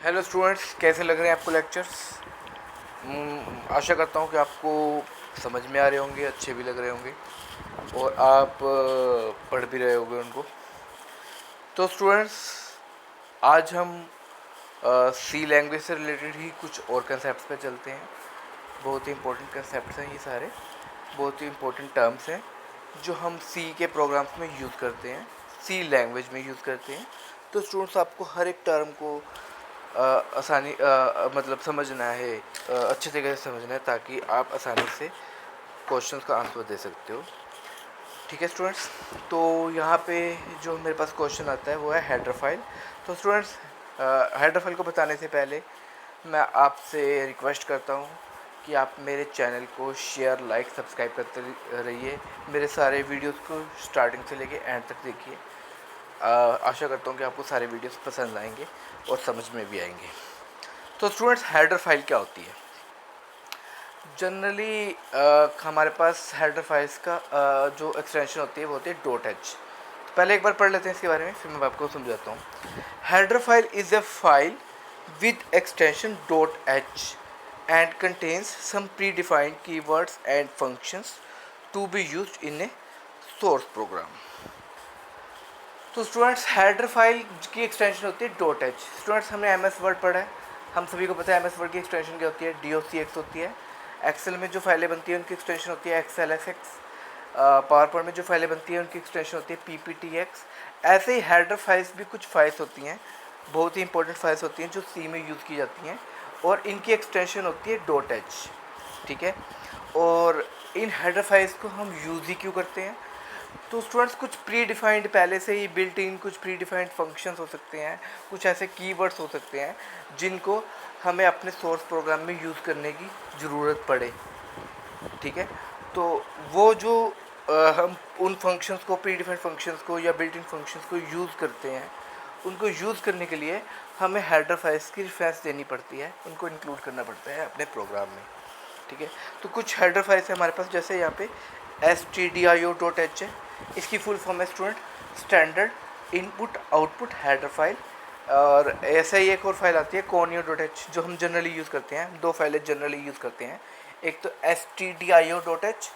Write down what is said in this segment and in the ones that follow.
Hello students, कैसे लग रहे हैं आपको लेक्चर्स? आशा करता हूँ कि आपको समझ में आ रहे होंगे, अच्छे भी लग रहे होंगे और आप पढ़ भी रहे होंगे उनको। तो स्टूडेंट्स, आज हम सी लैंग्वेज से रिलेटेड ही कुछ और कंसेप्ट्स पे चलते हैं। बहुत ही इंपॉर्टेंट कंसेप्ट्स हैं ये सारे, बहुत ही इंपॉर्टेंट टर्म्स हैं जो हम सी के प्रोग्राम्स में यूज़ करते हैं, सी लैंग्वेज में यूज़ करते हैं। तो स्टूडेंट्स, आपको हर एक टर्म को आसानी मतलब समझना है, अच्छे तरीके से समझना है ताकि आप आसानी से क्वेश्चंस का आंसर दे सकते हो। ठीक है स्टूडेंट्स, तो यहाँ पे जो मेरे पास क्वेश्चन आता है वो है हेडर फाइल। तो स्टूडेंट्स, हेडर फाइल को बताने से पहले मैं आपसे रिक्वेस्ट करता हूँ कि आप मेरे चैनल को शेयर, लाइक, सब्सक्राइब करते रहिए। मेरे सारे वीडियोस को स्टार्टिंग से लेके एंड तक देखिए। आशा करता हूँ कि आपको सारे वीडियोस पसंद आएंगे और समझ में भी आएंगे। तो स्टूडेंट्स, हेडर फाइल क्या होती है? जनरली हमारे पास हेडर फाइल्स का जो एक्सटेंशन होती है वो होती है .h। तो पहले एक बार पढ़ लेते हैं इसके बारे में, फिर मैं आपको समझाता हूँ। Header file is a file with extension .h and contains some predefined keywords and functions to be used in a source program। तो स्टूडेंट्स, हेडर फाइल की एक्सटेंशन होती है .h। स्टूडेंट्स, हमने MS वर्ड पढ़ा है, हम सभी को पता है MS वर्ड की एक्सटेंशन क्या होती है, docx होती है। एक्सेल में जो फाइलें बनती है उनकी एक्सटेंशन होती है XLSX। पावर पॉइंट में जो फाइलें बनती है उनकी एक्सटेंशन होती है PPTX। ऐसे ही हेडर फाइल्स भी कुछ फाइल्स होती हैं, बहुत ही इंपॉर्टेंट फाइल्स होती हैं जो सी में यूज़ की जाती हैं और इनकी एक्सटेंशन होती है .h। ठीक है, और इन हेडर फाइल्स को हम यूज़ ही क्यों करते हैं? तो स्टूडेंट्स, कुछ प्री डिफाइंड, पहले से ही बिल्ट इन कुछ प्री डिफाइंड फंक्शंस हो सकते हैं, कुछ ऐसे कीवर्ड्स हो सकते हैं जिनको हमें अपने सोर्स प्रोग्राम में यूज़ करने की ज़रूरत पड़े। ठीक है, तो वो जो हम उन फंक्शंस को, प्री डिफाइंड फंक्शंस को या बिल्ट इन फंक्शंस को यूज़ करते हैं, उनको यूज़ करने के लिए हमें हेडर फाइल्स की रेफरेंस देनी पड़ती है, उनको इंक्लूड करना पड़ता है अपने प्रोग्राम में। ठीक है, तो कुछ हेडर फाइल्स है हमारे पास, जैसे यहाँ पे stdio.h है। इसकी फुल फॉर्म है student standard input output header file. और ऐसा ही एक और फाइल आती है conio.h जो हम जनरली यूज़ करते हैं। दो फाइलें जनरली यूज़ करते हैं, एक तो stdio.h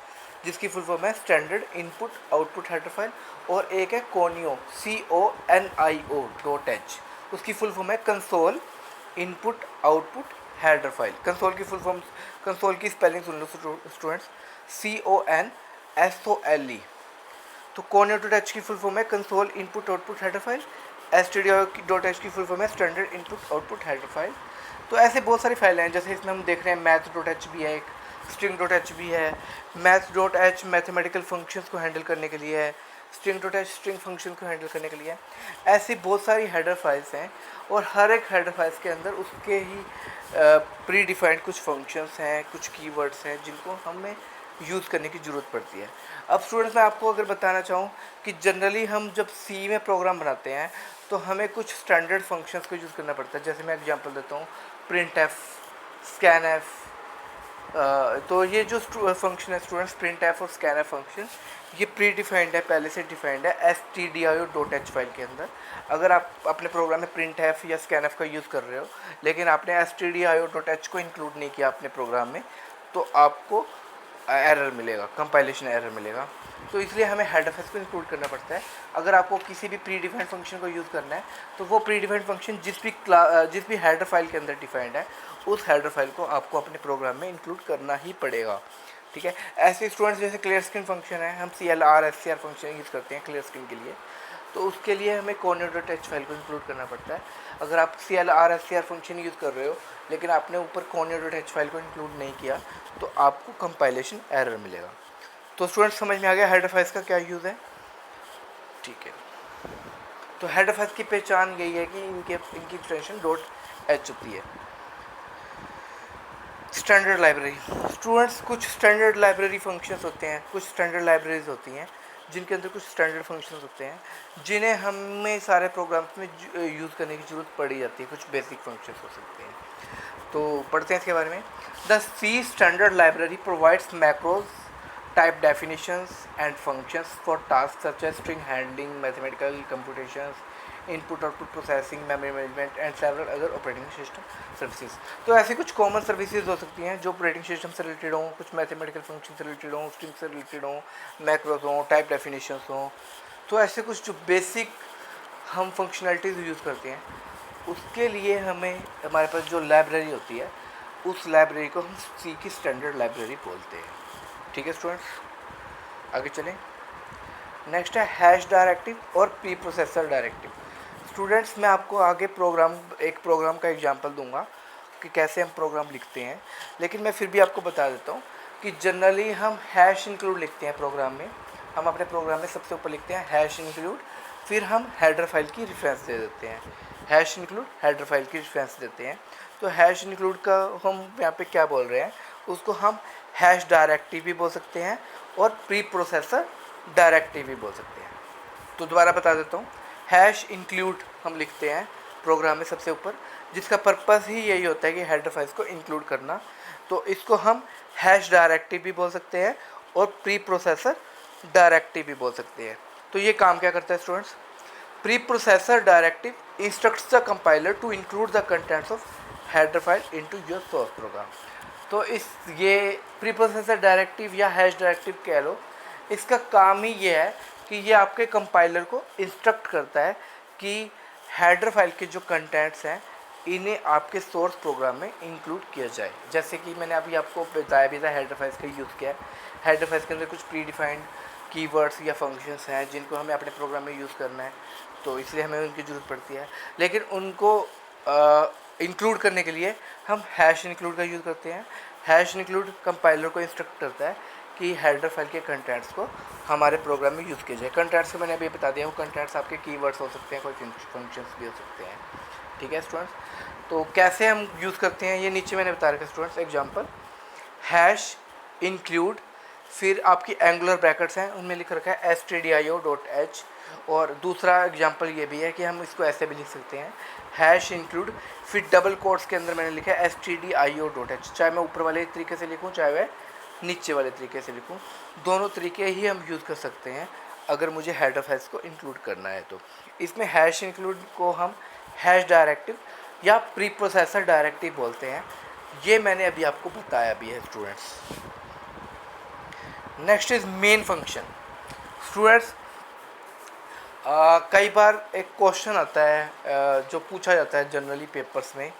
जिसकी फुल फॉर्म है standard input output header file, और एक है conio conio.h, उसकी फुल फॉर्म है console input output header file. Console की फुल फॉर्म, कंसोल की स्पेलिंग सुन लो स्टूडेंट्स, CONSOLE। तो conio.h की फुल फॉर्म है console input output header file, stdio.h की फुल फॉर्म है standard input output header file. तो ऐसे बहुत सारी फाइलें हैं, जैसे इसमें हम देख रहे हैं math.h भी है, एक string.h भी है। math.h मैथमेटिकल फंक्शंस को हैंडल करने के लिए है, string.h स्ट्रिंग फंक्शन को हैंडल करने के लिए है। ऐसी बहुत सारी हेडर फाइल्स हैं और हर एक हेडर फाइल्स के अंदर उसके ही प्री डिफाइंड कुछ फंक्शंस हैं, कुछ कीवर्ड्स हैं जिनको हमें यूज़ करने की ज़रूरत पड़ती है। अब स्टूडेंट्स, मैं आपको अगर बताना चाहूँ कि जनरली हम जब सी में प्रोग्राम बनाते हैं तो हमें कुछ स्टैंडर्ड फंक्शंस को यूज़ करना पड़ता है। जैसे मैं एग्जांपल देता हूँ, printf, scanf। तो ये जो फंक्शन है स्टूडेंट्स, printf और scanf फंक्शन, ये प्री डिफाइंड है, पहले से डिफाइंड है stdio.h फाइल के अंदर। अगर आप अपने प्रोग्राम में printf या scanf का यूज़ कर रहे हो लेकिन आपने stdio.h को इंक्लूड नहीं किया अपने प्रोग्राम में, तो आपको एरर मिलेगा, कंपाइलेशन एरर मिलेगा। तो इसलिए हमें हेडर फाइल्स को इंक्लूड करना पड़ता है। अगर आपको किसी भी प्री डिफाइंड फंक्शन को यूज़ करना है तो वो प्री डिफाइंड फंक्शन जिस भी हेडर फाइल के अंदर डिफाइंड है, उस हेडर फाइल को आपको अपने प्रोग्राम में इंक्लूड करना ही पड़ेगा। ठीक है, ऐसे स्टूडेंट्स जैसे क्लियर स्क्रीन फंक्शन है, हम CLR SCR फंक्शन यूज़ करते हैं क्लियर स्क्रीन के लिए, तो उसके लिए हमें conio.h फाइल को इंक्लूड करना पड़ता है। अगर आप CLR SCR फंक्शन यूज़ कर रहे हो लेकिन आपने ऊपर conio.h फाइल को इंक्लूड नहीं किया तो आपको कंपाइलेशन एरर मिलेगा। तो स्टूडेंट्स, समझ में आ गया हेडर फाइल्स का क्या यूज़ है? ठीक है, तो हेडर फाइल्स की पहचान यही है कि इनकी एक्सटेंशन .h होती है। स्टैंडर्ड लाइब्रेरी स्टूडेंट्स, कुछ स्टैंडर्ड लाइब्रेरी फंक्शंस होते हैं, कुछ स्टैंडर्ड लाइब्रेरीज होती हैं जिनके अंदर कुछ स्टैंडर्ड फंक्शंस होते हैं जिन्हें हमें सारे प्रोग्राम्स में यूज़ करने की ज़रूरत पड़ी जाती है। कुछ बेसिक फंक्शंस हो सकते हैं, तो पढ़ते हैं इसके बारे में। The C standard library provides macros, type definitions and functions for task such as string handling, mathematical computations, input output processing, memory management and several other operating system services. तो ऐसी कुछ कॉमन सर्विसेज हो सकती हैं जो operating system से related हों, कुछ मैथमेटिकल फंक्शन से रिलेटेड हों, स्ट्रिंग से रिलेटेड हों, मैक्रोज हों, टाइप डेफिनेशंस हों। तो ऐसे कुछ जो बेसिक हम फंक्शनैलिटीज़ यूज़ करते हैं, उसके लिए हमारे पास जो लाइब्रेरी होती है, उस लाइब्रेरी को हम सी की स्टैंडर्ड लाइब्रेरी बोलते हैं। ठीक है स्टूडेंट्स, आगे चलें। नेक्स्ट है हैश डायरेक्टिव और प्री प्रोसेसर डायरेक्टिव। स्टूडेंट्स, मैं आपको आगे एक प्रोग्राम का एग्जांपल दूंगा कि कैसे हम प्रोग्राम लिखते हैं, लेकिन मैं फिर भी आपको बता देता हूँ कि जनरली हम हैश इंक्लूड लिखते हैं प्रोग्राम में। हम अपने प्रोग्राम में सबसे ऊपर लिखते हैं हैश इंक्लूड, फिर हम हेडर फाइल की रेफरेंस दे देते हैं। हैश इंक्लूड हेडर फाइल की रेफरेंस देते हैं। तो हैश इंक्लूड का हम यहाँ पे क्या बोल रहे हैं, उसको हम हैश डायरेक्टिव भी बोल सकते हैं और प्री प्रोसेसर डायरेक्टिव भी बोल सकते हैं। तो दोबारा बता देता हूँ, हैश इंक्लूड हम लिखते हैं प्रोग्राम में सबसे ऊपर, जिसका पर्पस ही यही होता है कि हेडर फाइल्स को इंक्लूड करना। तो इसको हम हैश डायरेक्टिव भी बोल सकते हैं और प्री प्रोसेसर डायरेक्टिव भी बोल सकते हैं। तो ये काम क्या करता है students, preprocessor directive instructs the compiler to include the contents of header file into your source program. तो ये प्री प्रोसेसर डायरेक्टिव या हैश डायरेक्टिव कह लो, इसका काम ही ये है कि ये आपके कंपाइलर को इंस्ट्रक्ट करता है कि हेडर फाइल के जो कंटेंट्स हैं इन्हें आपके सोर्स प्रोग्राम में इंक्लूड किया जाए। जैसे कि मैंने अभी आपको बताया भी था, हेडर फाइल्स का यूज़ किया है। हेडर फाइल्स के अंदर कुछ प्री डिफाइंड कीवर्ड्स या फंक्शंस हैं जिनको हमें अपने प्रोग्राम में यूज़ करना है, तो इसलिए हमें उनकी ज़रूरत पड़ती है। लेकिन उनको इंक्लूड करने के लिए हम हैश इंक्लूड का यूज़ करते हैं। हैश इंक्लूड कंपाइलर को इंस्ट्रक्ट करता है कि हेडर फाइल के कंटेंट्स को हमारे प्रोग्राम में यूज़ किया जाए। कंटेंट्स को मैंने अभी बता दिया, वो कंटेंट्स आपके कीवर्ड्स हो सकते हैं, कोई फंक्शंस भी हो सकते हैं। ठीक है स्टूडेंट्स, तो कैसे हम यूज़ करते हैं ये नीचे मैंने बता रखा है स्टूडेंट्स। एग्जांपल, हैश इंक्लूड, फिर आपकी एंगुलर ब्रैकेट्स हैं, उनमें लिख रखा है stdio.h। और दूसरा एग्जांपल ये भी है कि हम इसको ऐसे भी लिख सकते हैं, हैश इंक्लूड, फिर डबल कोट्स के अंदर मैंने लिखा है stdio.h। चाहे मैं ऊपर वाले तरीके से लिखूँ, चाहे वह नीचे वाले तरीके से लिखूँ, दोनों तरीके ही हम यूज़ कर सकते हैं अगर मुझे हेडर फाइल्स को इंक्लूड करना है। तो इसमें हैश इंक्लूड को हम हैश डायरेक्टिव या प्री प्रोसेसर डायरेक्टिव बोलते हैं। ये मैंने अभी आपको बताया भी है students. Next is main function. Students, कई बार एक क्वेश्चन आता है जो पूछा जाता है जनरली पेपर्स में,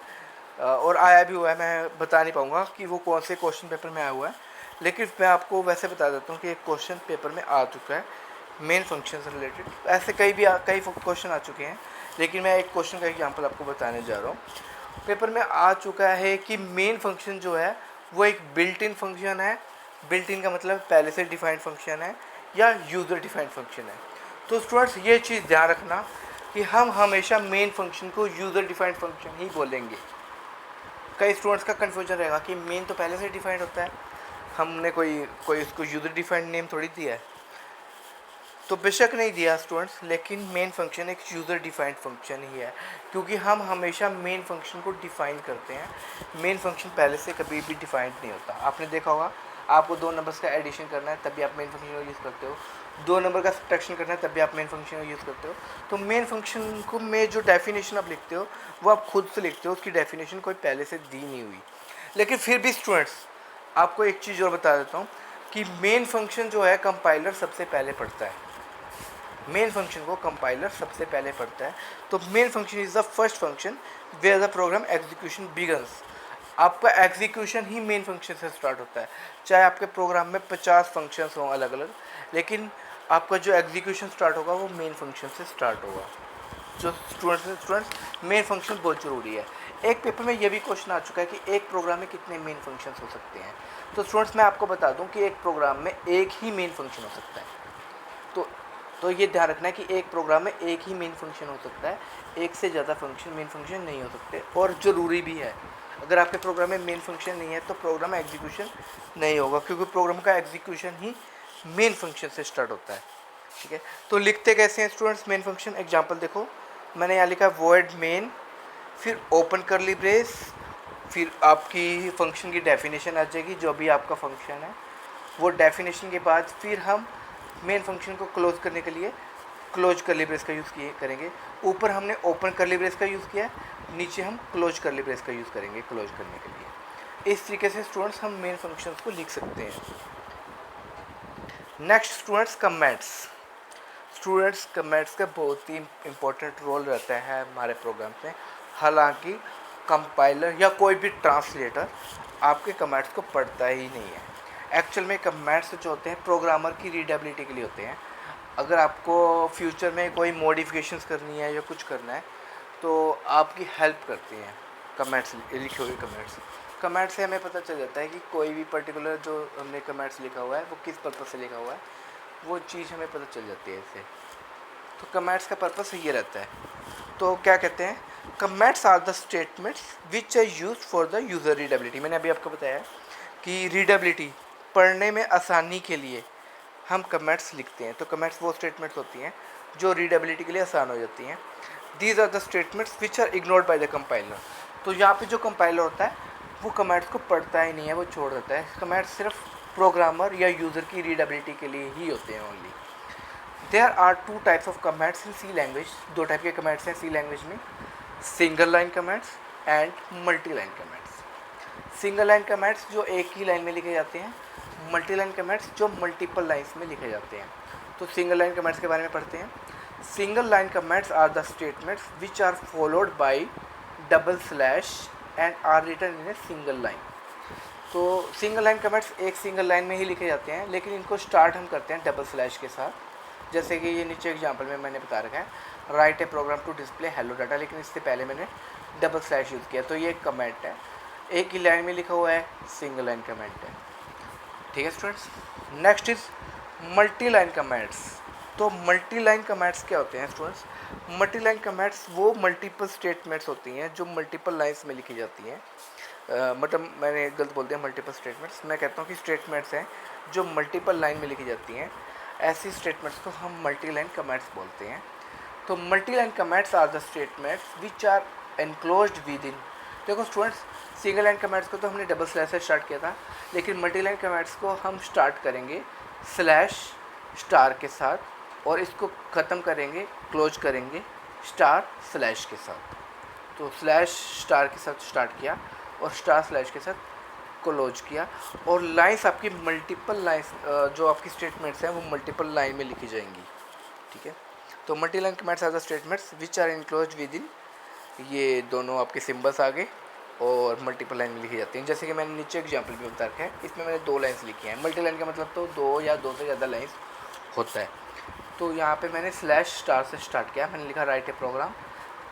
और आया भी हुआ है। मैं बता नहीं पाऊँगा कि वो कौन से क्वेश्चन पेपर में आया हुआ है, लेकिन मैं आपको वैसे बता देता हूँ कि एक क्वेश्चन पेपर में आ चुका है मेन फंक्शन से रिलेटेड। ऐसे कई क्वेश्चन आ चुके हैं, लेकिन मैं एक क्वेश्चन का एग्जांपल आपको बताने जा रहा हूँ। पेपर में आ चुका है कि मेन फंक्शन जो है वो एक बिल्ट इन फंक्शन है। बिल्ट इन का मतलब पहले से डिफाइंड फंक्शन है या यूज़र डिफाइंड फंक्शन है। तो स्टूडेंट्स, ये चीज़ ध्यान रखना कि हम हमेशा मेन फंक्शन को यूज़र डिफाइंड फंक्शन ही बोलेंगे। कई स्टूडेंट्स का कन्फ्यूजन रहेगा कि मेन तो पहले से डिफाइंड होता है, हमने कोई उसको यूज़र डिफाइंड नेम थोड़ी दिया है। तो बेशक नहीं दिया स्टूडेंट्स, लेकिन मेन फंक्शन एक यूज़र डिफाइंड फंक्शन ही है, क्योंकि हम हमेशा मेन फंक्शन को डिफाइन करते हैं। मेन फंक्शन पहले से कभी भी डिफाइंड नहीं होता। आपने देखा होगा, आपको 2 नंबर्स का एडिशन करना है तब भी आप मेन फंक्शन को यूज़ करते हो, 2 नंबर का सब्ट्रैक्शन करना है तब भी आप मेन फंक्शन को यूज़ करते हो। तो मेन फंक्शन को में जो डेफिनेशन आप लिखते हो वो आप खुद से लिखते हो, उसकी डेफिनेशन कोई पहले से दी नहीं हुई। लेकिन फिर भी स्टूडेंट्स, आपको एक चीज़ और बता देता हूँ कि मेन फंक्शन जो है कंपाइलर सबसे पहले पढ़ता है। मेन फंक्शन को कंपाइलर सबसे पहले पढ़ता है। तो main function is the first function where the program execution begins. आपका एग्जीक्यूशन ही मेन फंक्शन से स्टार्ट होता है। चाहे आपके प्रोग्राम में 50 फंक्शंस हों अलग अलग, लेकिन आपका जो एग्जीक्यूशन स्टार्ट होगा वो मेन फंक्शन से स्टार्ट होगा। जो स्टूडेंट्स मेन फंक्शन बहुत ज़रूरी है। एक पेपर में ये भी क्वेश्चन आ चुका है कि एक प्रोग्राम में कितने मेन फंक्शंस हो सकते हैं। तो स्टूडेंट्स, मैं आपको बता दूं कि एक प्रोग्राम में एक ही मेन फंक्शन हो सकता है। तो ये ध्यान रखना है कि एक प्रोग्राम में एक ही मेन फंक्शन हो सकता है, एक से ज़्यादा मेन फंक्शन नहीं हो सकते। और ज़रूरी भी है, अगर आपके प्रोग्राम में मेन फंक्शन नहीं है तो प्रोग्राम एग्जीक्यूशन नहीं होगा, क्योंकि प्रोग्राम का एग्जीक्यूशन ही मेन फंक्शन से स्टार्ट होता है। ठीक है, तो लिखते कैसे हैं स्टूडेंट्स मेन फंक्शन? एग्जांपल देखो, मैंने यहाँ लिखा वॉइड मेन, फिर ओपन करली ब्रेस, फिर आपकी फंक्शन की डेफिनेशन आ जाएगी, जो भी आपका फंक्शन है वो डेफिनेशन के बाद फिर हम मेन फंक्शन को क्लोज करने के लिए क्लोज करली ब्रेस का यूज़ करेंगे। ऊपर हमने ओपन करली ब्रेस का यूज़ किया है, नीचे हम क्लोज करली ब्रेस का यूज़ करेंगे क्लोज करने के लिए। इस तरीके से स्टूडेंट्स हम मेन फंक्शंस को लिख सकते हैं। Next students comments. Students comments का बहुत ही इम्पोर्टेंट रोल रहता है हमारे प्रोग्राम में। हालांकि कंपाइलर या कोई भी ट्रांसलेटर आपके कमेंट्स को पढ़ता ही नहीं है। एक्चुअल में कमेंट्स जो होते हैं प्रोग्रामर की रीडेबिलिटी के लिए होते हैं। अगर आपको फ्यूचर में कोई मॉडिफिकेशंस करनी है या कुछ करना है तो आपकी हेल्प करती हैं कमेंट्स, लिखे हुए कमेंट्स। कमेंट से हमें पता चल जाता है कि कोई भी पर्टिकुलर जो हमने कमेंट्स लिखा हुआ है वो किस पर्पज़ से लिखा हुआ है, वो चीज़ हमें पता चल जाती है इससे। तो कमेंट्स का पर्पस ये रहता है। तो क्या कहते हैं, comments are the statements which are use for the user readability. मैंने अभी आपको बताया कि रीडेबिलिटी, पढ़ने में आसानी के लिए हम कमेंट्स लिखते हैं। तो कमेंट्स वो स्टेटमेंट्स होती हैं जो रीडेबिलिटी के लिए आसान हो जाती हैं। These are the statements which are ignored by the compiler. तो यहाँ पे जो कंपाइलर होता है वो कमेंट्स को पढ़ता ही नहीं है, वो छोड़ देता है। कमेंट्स सिर्फ प्रोग्रामर या यूज़र की रीडेबिलिटी के लिए ही होते हैं only. There are two types of comments in C language. दो टाइप के कमेंट्स हैं सी लैंग्वेज में, single line comments and multi line comments. Single line comments जो एक ही लाइन में लिखे जाते हैं, मल्टी लाइन कमेंट्स जो मल्टीपल लाइन्स में लिखे जाते हैं। तो सिंगल लाइन कमेंट्स के बारे में पढ़ते हैं। Single line comments are the statements which are followed by double slash and are written in a single line. तो सिंगल लाइन कमेंट्स एक सिंगल लाइन में ही लिखे जाते हैं, लेकिन इनको स्टार्ट हम करते हैं डबल स्लैश के साथ। जैसे कि ये नीचे एग्जांपल में मैंने बता रखा है, write a program to display hello data, लेकिन इससे पहले मैंने डबल स्लैश यूज़ किया। तो ये एक कमेंट है, एक ही लाइन में लिखा हुआ है, सिंगल लाइन कमेंट है। ठीक है students. Next is multi line comments. तो मल्टी लाइन कमेंट्स क्या होते हैं स्टूडेंट्स? मल्टी लाइन कमेंट्स वो मल्टीपल स्टेटमेंट्स होती हैं जो मल्टीपल लाइन्स में लिखी जाती हैं। मतलब मैंने गलत बोल दिया, मल्टीपल स्टेटमेंट्स। मैं कहता हूँ कि स्टेटमेंट्स हैं जो मल्टीपल लाइन में लिखी जाती हैं। ऐसी स्टेटमेंट्स को हम मल्टी लाइन कमेंट्स बोलते हैं। तो multi line comments are the statements which are enclosed within. देखो स्टूडेंट्स, सिंगल लाइन कमेंट्स को तो हमने डबल स्लैश से स्टार्ट किया था, लेकिन मल्टी लाइन कमेंट्स को हम स्टार्ट करेंगे स्लैश स्टार के साथ, और इसको ख़त्म करेंगे, क्लोज करेंगे स्टार स्लैश के साथ। तो स्लैश स्टार के साथ स्टार्ट किया और स्टार स्लैश के साथ क्लोज किया, और लाइंस आपकी मल्टीपल लाइंस, जो आपकी स्टेटमेंट्स हैं वो मल्टीपल लाइन में लिखी जाएंगी। ठीक है। तो multi line comments are the statements which are enclosed within, ये दोनों आपके सिंबल्स आ गए और मल्टीपल लाइन में लिखी जाती हैं। जैसे कि मैंने नीचे एग्जाम्पल भी बता रखा है, इसमें मैंने 2 लाइन्स लिखी हैं। मल्टी लाइन का मतलब तो 2 या 2 से ज़्यादा लाइन्स होता है। तो यहाँ पे मैंने स्लैश स्टार से स्टार्ट किया, मैंने लिखा राइट ए प्रोग्राम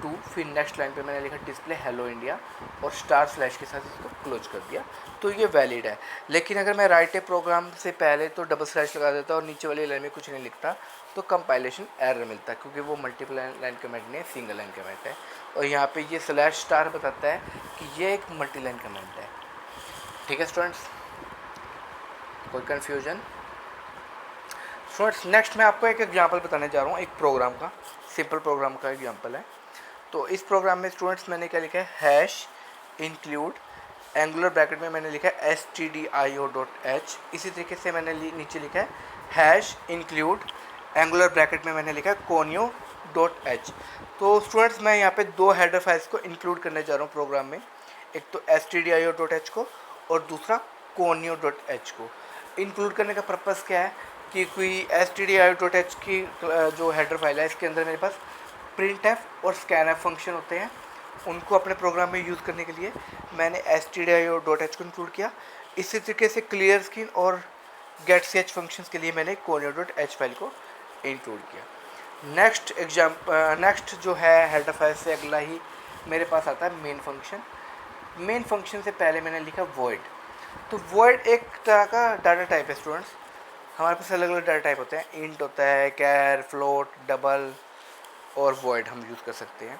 टू, फिर नेक्स्ट लाइन पे मैंने लिखा डिस्प्ले हेलो इंडिया और स्टार स्लैश के साथ इसको क्लोज कर दिया। तो ये वैलिड है। लेकिन अगर मैं राइट ए प्रोग्राम से पहले तो डबल स्लैश लगा देता और नीचे वाली लाइन में कुछ नहीं लिखता तो कंपाइलेशन एरर मिलता है, क्योंकि वो मल्टीपल लाइन कमेंट नहीं, सिंगल लाइन कमेंट है। और यहाँ पे ये स्लैश स्टार बताता है कि ये एक मल्टी लाइन कमेंट है। ठीक है स्टूडेंट्स, कोई कन्फ्यूजन? स्टूडेंट्स नेक्स्ट मैं आपको एक एग्जांपल बताने जा रहा हूँ, एक प्रोग्राम का, सिंपल प्रोग्राम का एग्जांपल है। तो इस प्रोग्राम में स्टूडेंट्स मैंने क्या लिखा है, हैश इंक्लूड एंगुलर ब्रैकेट में मैंने लिखा है stdio.h। इसी तरीके से मैंने नीचे लिखा है हैश इंक्लूड एंगुलर ब्रैकेट में मैंने लिखा है conio.h। तो स्टूडेंट्स मैं यहाँ पे 2 हेडर फाइल्स को इंक्लूड करने जा रहा हूँ प्रोग्राम में, एक तो stdio.h को और दूसरा conio.h को। इंक्लूड करने का पर्पज़ क्या है कि कोई stdio.h की जो हेडर फाइल है इसके अंदर मेरे पास printf और scanf फंक्शन होते हैं, उनको अपने प्रोग्राम में यूज़ करने के लिए मैंने stdio.h को इंक्लूड किया। इसी तरीके से क्लियर स्क्रीन और getch फंक्शंस के लिए मैंने conio.h फाइल को इंक्लूड किया। नेक्स्ट जो है हेडर फाइल से अगला ही मेरे पास आता है मेन फंक्शन। मेन फंक्शन से पहले मैंने लिखा void। तो void एक तरह का डाटा टाइप है स्टूडेंट्स। हमारे पास अलग अलग डाटा टाइप होते हैं, इंट होता है, कैर, फ्लोट, डबल और void हम यूज़ कर सकते हैं।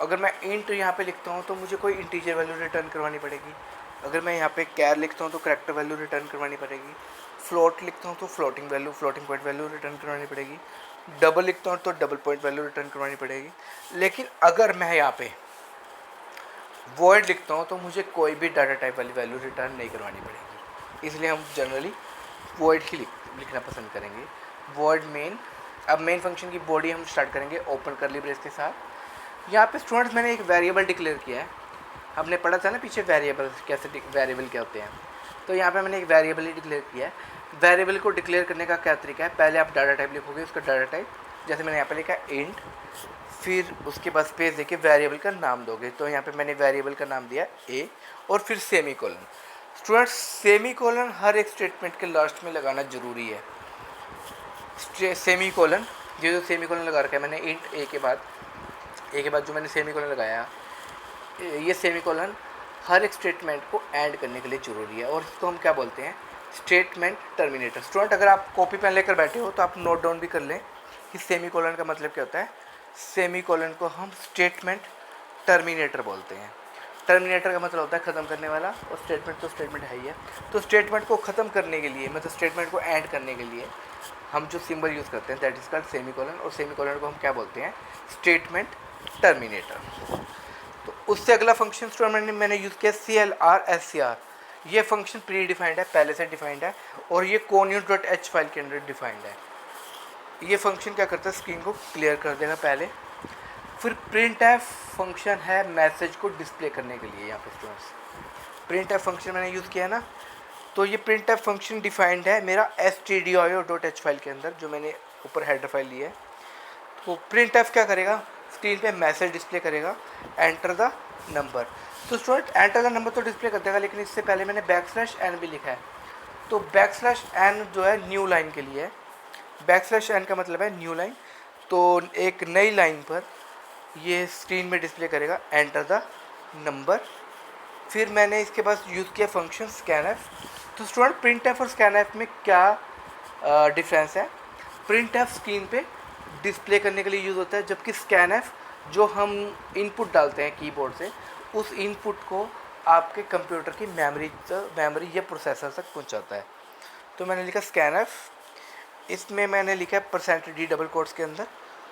अगर मैं इंट यहाँ पे लिखता हूँ तो मुझे कोई इंटीजर वैल्यू रिटर्न करवानी पड़ेगी। अगर मैं यहाँ पे कैर लिखता हूँ तो करैक्टर वैल्यू रिटर्न करवानी पड़ेगी। फ्लोट लिखता हूँ तो फ्लोटिंग पॉइंट वैल्यू रिटर्न करवानी पड़ेगी। डबल लिखता हूँ तो डबल पॉइंट वैल्यू रिटर्न करवानी पड़ेगी। लेकिन अगर मैं यहाँ पे void लिखता हूँ तो मुझे कोई भी डाटा टाइप वाली वैल्यू रिटर्न नहीं करवानी पड़ेगी, इसलिए हम जनरली void ही लिखना पसंद करेंगे। void main अब मेन फंक्शन की बॉडी हम स्टार्ट करेंगे ओपन करली ब्रेस के साथ। यहाँ पे स्टूडेंट्स मैंने एक वेरिएबल डिक्लेयर किया है, हमने पढ़ा था ना पीछे वेरिएबल कैसे, वेरिएबल क्या होते हैं। तो यहाँ पे मैंने एक वेरिएबल ही डिक्लेयर किया है। वेरिएबल को डिक्लेयर करने का क्या तरीका है, पहले आप डाटा टाइप लिखोगे, उसका डाटा टाइप जैसे मैंने यहाँ पे लिखा है इंट, फिर उसके बाद स्पेस देके वेरिएबल का नाम दोगे। तो यहाँ पे मैंने वेरिएबल का नाम दिया ए और फिर semicolon. Students semicolon हर एक स्टेटमेंट के लास्ट में लगाना जरूरी है। सेमी कोलन, ये जो सेमी कोलन लगा रखा है मैंने इंट ए के बाद जो मैंने सेमी कोलन लगाया, ये सेमी कोलन हर एक स्टेटमेंट को ऐड करने के लिए ज़रूरी है और इसको हम क्या बोलते हैं, स्टेटमेंट टर्मिनेटर। स्टूडेंट अगर आप कॉपी पेन लेकर बैठे हो तो आप नोट डाउन भी कर लें कि सेमी कोलन का मतलब क्या होता है। सेमी कोलन को हम स्टेटमेंट टर्मिनेटर बोलते हैं। टर्मिनेटर का मतलब होता है ख़त्म करने वाला, और स्टेटमेंट तो स्टेटमेंट है ही है। तो स्टेटमेंट को ख़त्म करने के लिए, मतलब स्टेटमेंट को ऐड करने के लिए हम जो सिंबल यूज़ करते हैं that is called semi colon, और सेमी कोलन को हम क्या बोलते हैं, स्टेटमेंट टर्मिनेटर। तो उससे अगला फंक्शन स्टूडेंट मैंने यूज़ किया CLR SCR। ये फंक्शन प्री डिफाइंड है, पहले से डिफाइंड है, और ये connews.h फाइल के अंदर डिफाइंड है। ये फंक्शन क्या करता है, स्क्रीन को क्लियर कर देगा पहले। फिर printf फंक्शन है मैसेज को डिस्प्ले करने के लिए। यहाँ पे स्टूडेंट्स printf फंक्शन मैंने यूज़ किया है ना, तो ये printf फंक्शन डिफाइंड है मेरा stdio.h फाइल के अंदर, जो मैंने ऊपर हेडर फाइल ली है। तो printf क्या करेगा, स्क्रीन पे मैसेज डिस्प्ले करेगा, एंटर द नंबर। तो स्टूडेंट एंटर द नंबर तो डिस्प्ले कर देगा, लेकिन इससे पहले मैंने \n भी लिखा है। तो \n जो है न्यू लाइन के लिए है। \n का मतलब है न्यू लाइन। तो एक नई लाइन पर ये स्क्रीन में डिस्प्ले करेगा एंटर द नंबर। फिर मैंने इसके पास यूज़ किया फंक्शन scanf। तो स्टूडेंट printf और scanf में क्या डिफरेंस है। printf स्क्रीन पे डिस्प्ले करने के लिए यूज़ होता है, जबकि scanf जो हम इनपुट डालते हैं कीबोर्ड से, उस इनपुट को आपके कंप्यूटर की मेमोरी या प्रोसेसर तक पहुंचाता है। तो मैंने लिखा scanf, इसमें मैंने लिखा %d डबल कोट्स के अंदर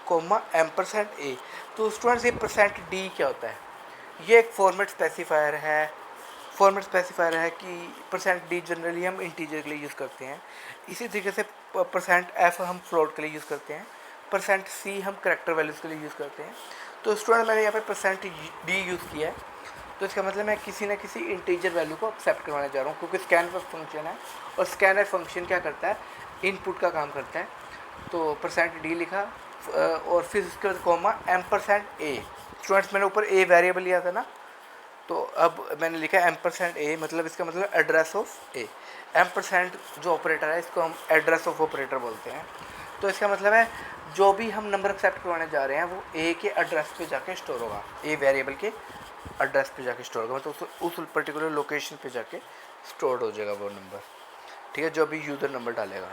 %a। तो स्टूडेंट्स ये %d क्या होता है, ये एक फॉर्मेट स्पेसिफायर है। फॉर्मेट स्पेसिफायर है कि %d जनरली हम इंटीजर के लिए यूज़ करते हैं, इसी तरीके से %f हम फ्लोट के लिए यूज़ करते हैं, %c हम करैक्टर वैल्यूज़ के लिए यूज़ करते हैं। तो स्टूडेंट मैंने यहाँ पे %d यूज़ किया है, तो इसका मतलब मैं किसी न किसी इंटीजर वैल्यू को एक्सेप्ट करवाने जा रहा हूँ, क्योंकि scanf फंक्शन है और scanf फंक्शन क्या करता है, इनपुट का काम करता है। तो %d लिखा और फिर उसके बाद %a। स्टूडेंट्स मैंने ऊपर a वेरिएबल लिया था ना, तो अब मैंने लिखा %a, मतलब इसका मतलब एड्रेस ऑफ a। एम्परसेंड जो ऑपरेटर है इसको हम एड्रेस ऑफ ऑपरेटर बोलते हैं। तो इसका मतलब है जो भी हम नंबर एक्सेप्ट करवाने जा रहे हैं वो a के एड्रेस पे जाके स्टोर होगा, a वेरिएबल के एड्रेस पे जाके स्टोर होगा, मतलब उस पर्टिकुलर लोकेशन पे जाके स्टोर हो जाएगा वो नंबर, ठीक है, जो भी यूज़र नंबर डालेगा।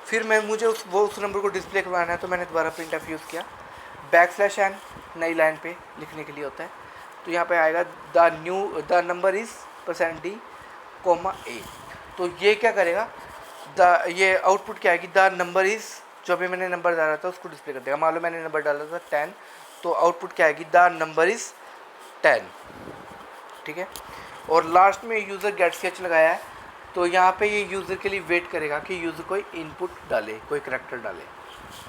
फिर मुझे उस नंबर को डिस्प्ले करवाना है, तो मैंने दोबारा printf यूज़ किया। \n नई लाइन पे लिखने के लिए होता है। तो यहाँ पे आएगा the number is %d, a। तो ये क्या करेगा, ये आउटपुट क्या आएगी, द नंबर इज़, जो भी मैंने नंबर डाला था उसको डिस्प्ले कर देगा। मान लो मैंने नंबर डाला था 10, तो आउटपुट क्या आएगी, द नंबर इज़ 10, ठीक है। और लास्ट में यूज़र गेट स्केच लगाया है, तो यहाँ पे ये यूज़र के लिए वेट करेगा कि यूज़र कोई इनपुट डाले, कोई करैक्टर डाले,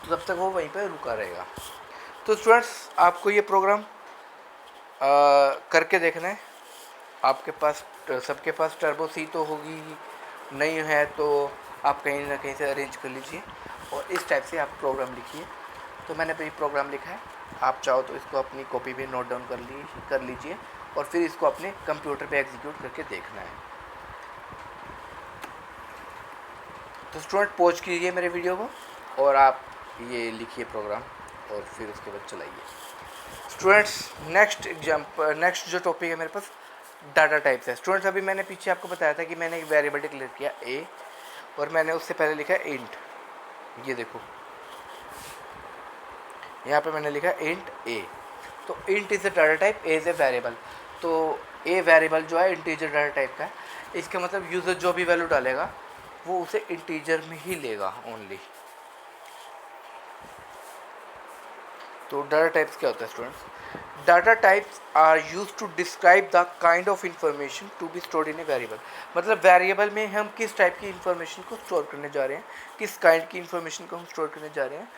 तो तब तक वो वहीं पर रुका रहेगा। तो स्टूडेंट्स आपको ये प्रोग्राम करके देखना है। आपके पास सबके पास टर्बो सी तो होगी, नहीं है तो आप कहीं ना कहीं से अरेंज कर लीजिए और इस टाइप से आप प्रोग्राम लिखिए। तो मैंने भी प्रोग्राम लिखा है, आप चाहो तो इसको अपनी कॉपी पे नोट डाउन कर लीजिए और फिर इसको अपने कंप्यूटर पे एग्जीक्यूट करके देखना है। तो स्टूडेंट पॉज कीजिए मेरे वीडियो को और आप ये लिखिए प्रोग्राम और फिर उसके बाद चलाइए। स्टूडेंट्स नेक्स्ट जो टॉपिक है मेरे पास डाटा टाइप्स है। स्टूडेंट्स अभी मैंने पीछे आपको बताया था कि मैंने एक वेरिएबल डिक्लेयर किया a और मैंने उससे पहले लिखा इंट, ये देखो यहाँ पे मैंने लिखा इंट a। तो int is a data type, a is a variable. तो a वेरिएबल जो है इंटीजर डाटा टाइप का है, इसका मतलब यूज़र जो भी वैल्यू डालेगा वो उसे इंटीजर में ही लेगा ओनली। तो डाटा टाइप्स क्या होता है students, data types are use to describe the kind of information to be stored in a variable. मतलब वेरिएबल में हम किस टाइप की इंफॉर्मेशन को स्टोर करने जा रहे हैं, किस काइंड की इंफॉर्मेशन को हम स्टोर करने जा रहे हैं,